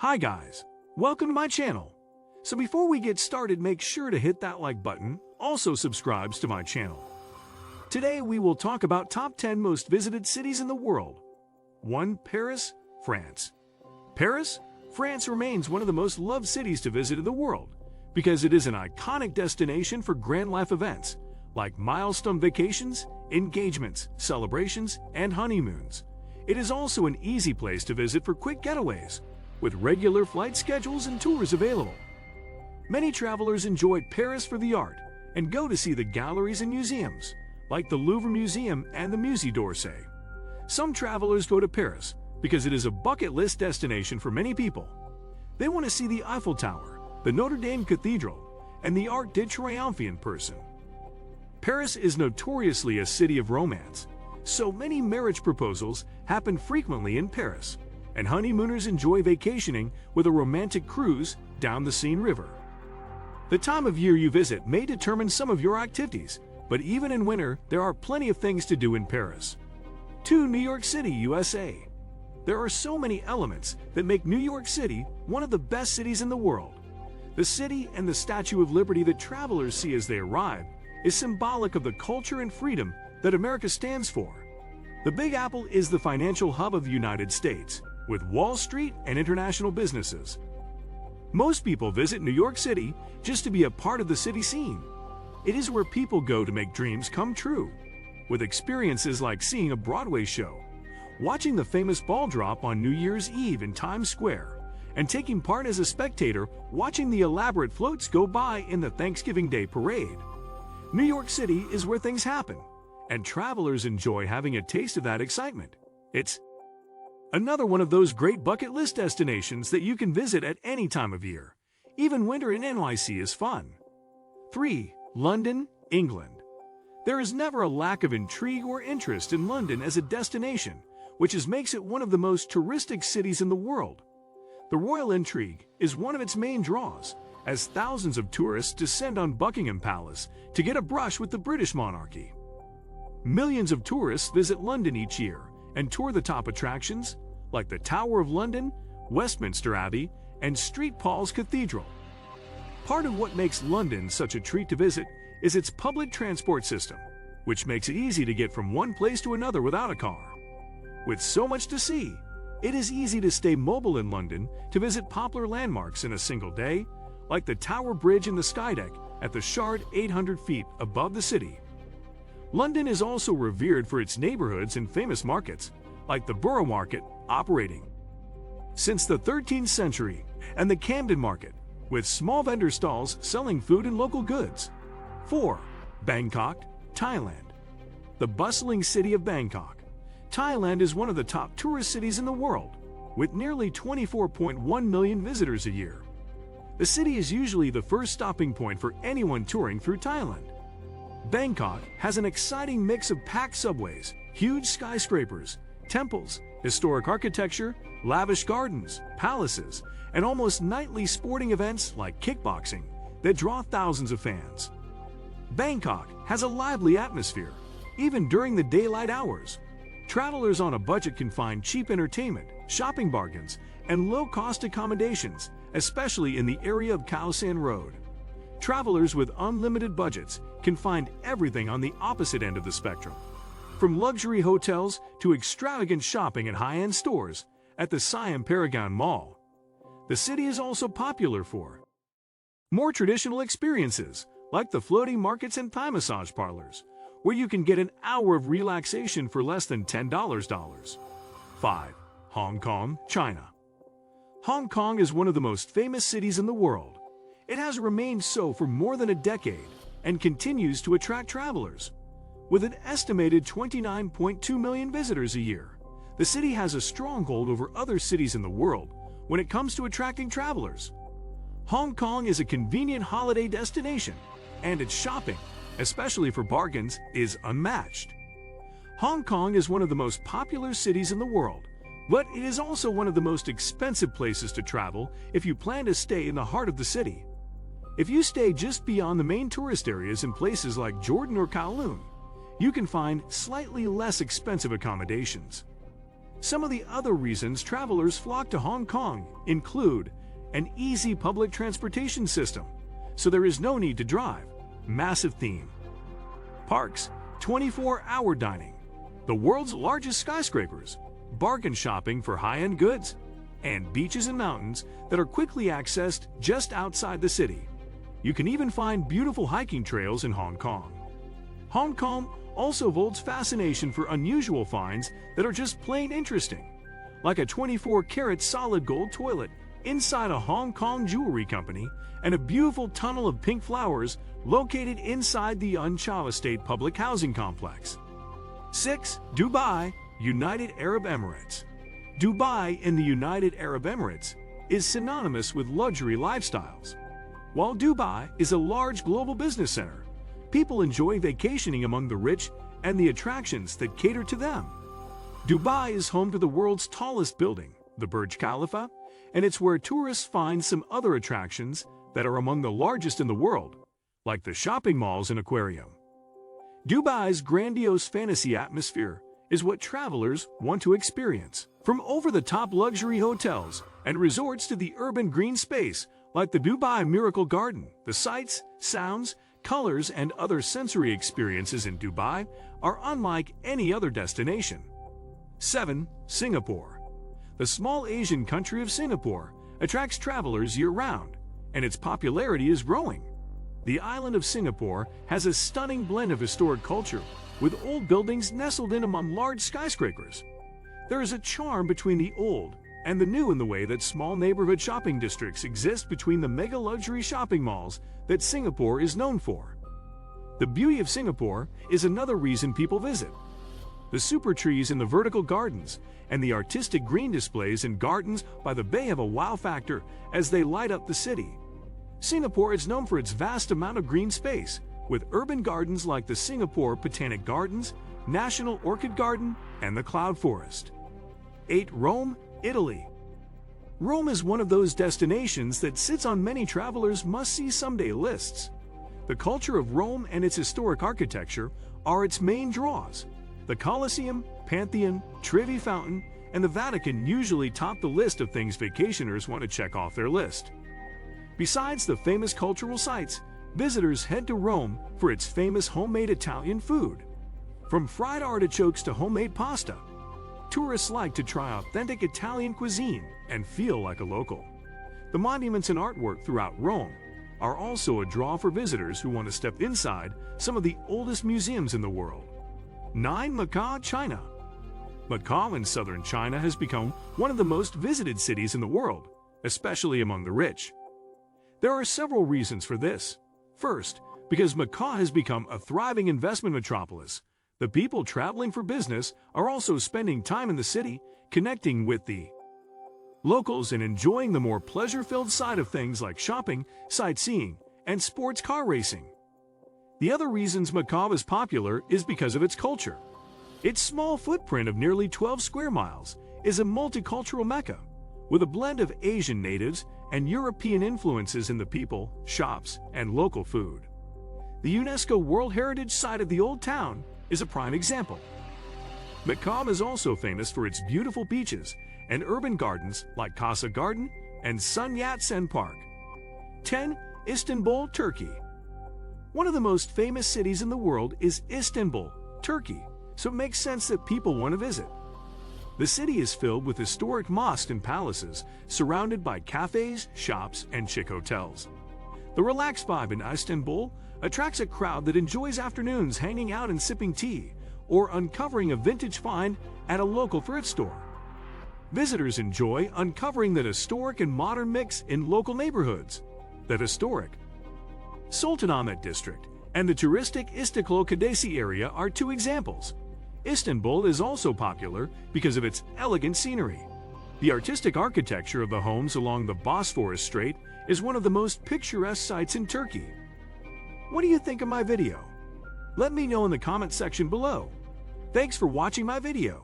Hi guys, welcome to my channel. So before we get started, make sure to hit that like button, also subscribes to my channel. Today we will talk about top 10 most visited cities in the world. 1. Paris, France. Paris, France remains one of the most loved cities to visit in the world because it is an iconic destination for grand life events like milestone vacations, engagements, celebrations, and honeymoons. It is also an easy place to visit for quick getaways, with regular flight schedules and tours available. Many travelers enjoy Paris for the art and go to see the galleries and museums, like the Louvre Museum and the Musée d'Orsay. Some travelers go to Paris because it is a bucket list destination for many people. They want to see the Eiffel Tower, the Notre Dame Cathedral, and the Arc de Triomphe in person. Paris is notoriously a city of romance, so many marriage proposals happen frequently in Paris, and honeymooners enjoy vacationing with a romantic cruise down the Seine River. The time of year you visit may determine some of your activities, but even in winter, there are plenty of things to do in Paris. 2. New York City, USA. There are so many elements that make New York City one of the best cities in the world. The city and the Statue of Liberty that travelers see as they arrive is symbolic of the culture and freedom that America stands for. The Big Apple is the financial hub of the United States, with Wall Street and international businesses. Most people visit New York City just to be a part of the city scene. It is where people go to make dreams come true, with experiences like seeing a Broadway show, watching the famous ball drop on New Year's Eve in Times Square, and taking part as a spectator watching the elaborate floats go by in the Thanksgiving Day parade. New York City is where things happen, and travelers enjoy having a taste of that excitement. It's another one of those great bucket list destinations that you can visit at any time of year. Even winter in NYC is fun. 3. London, England. There is never a lack of intrigue or interest in London as a destination, which makes it one of the most touristic cities in the world. The royal intrigue is one of its main draws, as thousands of tourists descend on Buckingham Palace to get a brush with the British monarchy. Millions of tourists visit London each year and tour the top attractions like the Tower of London, Westminster Abbey, and St. Paul's Cathedral. Part of what makes London such a treat to visit is its public transport system, which makes it easy to get from one place to another without a car. With so much to see, it is easy to stay mobile in London to visit popular landmarks in a single day, like the Tower Bridge and the Skydeck at the Shard 800 feet above the city. London is also revered for its neighborhoods and famous markets, like the Borough Market, operating since the 13th century, and the Camden Market, with small vendor stalls selling food and local goods. 4. Bangkok, Thailand. The bustling city of Bangkok, Thailand is one of the top tourist cities in the world, with nearly 24.1 million visitors a year. The city is usually the first stopping point for anyone touring through Thailand. Bangkok has an exciting mix of packed subways, huge skyscrapers, temples, historic architecture, lavish gardens, palaces, and almost nightly sporting events like kickboxing that draw thousands of fans. Bangkok has a lively atmosphere, even during the daylight hours. Travelers on a budget can find cheap entertainment, shopping bargains, and low-cost accommodations, especially in the area of Khao San Road. Travelers with unlimited budgets can find everything on the opposite end of the spectrum, from luxury hotels to extravagant shopping at high-end stores at the Siam Paragon Mall. The city is also popular for more traditional experiences, like the floating markets and Thai massage parlors, where you can get an hour of relaxation for less than $10. 5. Hong Kong, China. Hong Kong is one of the most famous cities in the world. It has remained so for more than a decade and continues to attract travelers. With an estimated 29.2 million visitors a year, the city has a stronghold over other cities in the world when it comes to attracting travelers. Hong Kong is a convenient holiday destination, and its shopping, especially for bargains, is unmatched. Hong Kong is one of the most popular cities in the world, but it is also one of the most expensive places to travel if you plan to stay in the heart of the city. If you stay just beyond the main tourist areas in places like Jordan or Kowloon, you can find slightly less expensive accommodations. Some of the other reasons travelers flock to Hong Kong include an easy public transportation system, so there is no need to drive, massive theme, parks, 24-hour dining, the world's largest skyscrapers, bargain shopping for high-end goods, and beaches and mountains that are quickly accessed just outside the city. You can even find beautiful hiking trails in Hong Kong. Hong Kong also holds fascination for unusual finds that are just plain interesting, like a 24-karat solid gold toilet inside a Hong Kong jewelry company and a beautiful tunnel of pink flowers located inside the Yun Chau Estate public housing complex. 6. Dubai, United Arab Emirates. Dubai in the United Arab Emirates is synonymous with luxury lifestyles. While Dubai is a large global business center, people enjoy vacationing among the rich and the attractions that cater to them. Dubai is home to the world's tallest building, the Burj Khalifa, and it's where tourists find some other attractions that are among the largest in the world, like the shopping malls and aquarium. Dubai's grandiose fantasy atmosphere is what travelers want to experience. From over-the-top luxury hotels and resorts to the urban green space like the Dubai Miracle Garden, the sights, sounds, colors, and other sensory experiences in Dubai are unlike any other destination. 7. Singapore. The small Asian country of Singapore attracts travelers year-round, and its popularity is growing. The island of Singapore has a stunning blend of historic culture, with old buildings nestled in among large skyscrapers. There is a charm between the old and the new in the way that small neighborhood shopping districts exist between the mega luxury shopping malls that Singapore is known for. The beauty of Singapore is another reason people visit. The super trees in the vertical gardens and the artistic green displays in gardens by the bay have a wow factor as they light up the city. Singapore is known for its vast amount of green space, with urban gardens like the Singapore Botanic Gardens, National Orchid Garden, and the Cloud Forest. 8. Rome, Italy. Rome is one of those destinations that sits on many travelers' must-see someday lists. The culture of Rome and its historic architecture are its main draws. The Colosseum, Pantheon, Trevi Fountain, and the Vatican usually top the list of things vacationers want to check off their list. Besides the famous cultural sites, visitors head to Rome for its famous homemade Italian food. From fried artichokes to homemade pasta, tourists like to try authentic Italian cuisine and feel like a local. The monuments and artwork throughout Rome are also a draw for visitors who want to step inside some of the oldest museums in the world. 9. Macau, China. Macau in southern China has become one of the most visited cities in the world, especially among the rich. There are several reasons for this. First, because Macau has become a thriving investment metropolis, the people traveling for business are also spending time in the city, connecting with the locals and enjoying the more pleasure-filled side of things like shopping, sightseeing, and sports car racing. The other reasons Macau is popular is because of its culture. Its small footprint of nearly 12 square miles is a multicultural mecca, with a blend of Asian natives and European influences in the people, shops, and local food. The UNESCO World Heritage Site of the Old Town is a prime example. Macau is also famous for its beautiful beaches and urban gardens like Casa Garden and Sun Yat-sen Park. 10. Istanbul, Turkey. One of the most famous cities in the world is Istanbul, Turkey, so it makes sense that people want to visit. The city is filled with historic mosques and palaces, surrounded by cafes, shops, and chic hotels. The relaxed vibe in Istanbul attracts a crowd that enjoys afternoons hanging out and sipping tea, or uncovering a vintage find at a local thrift store. Visitors enjoy uncovering that historic and modern mix in local neighborhoods. That historic Sultanahmet district and the touristic Istiklal Caddesi area are two examples. Istanbul is also popular because of its elegant scenery. The artistic architecture of the homes along the Bosphorus Strait is one of the most picturesque sites in Turkey. What do you think of my video? Let me know in the comment section below. Thanks for watching my video.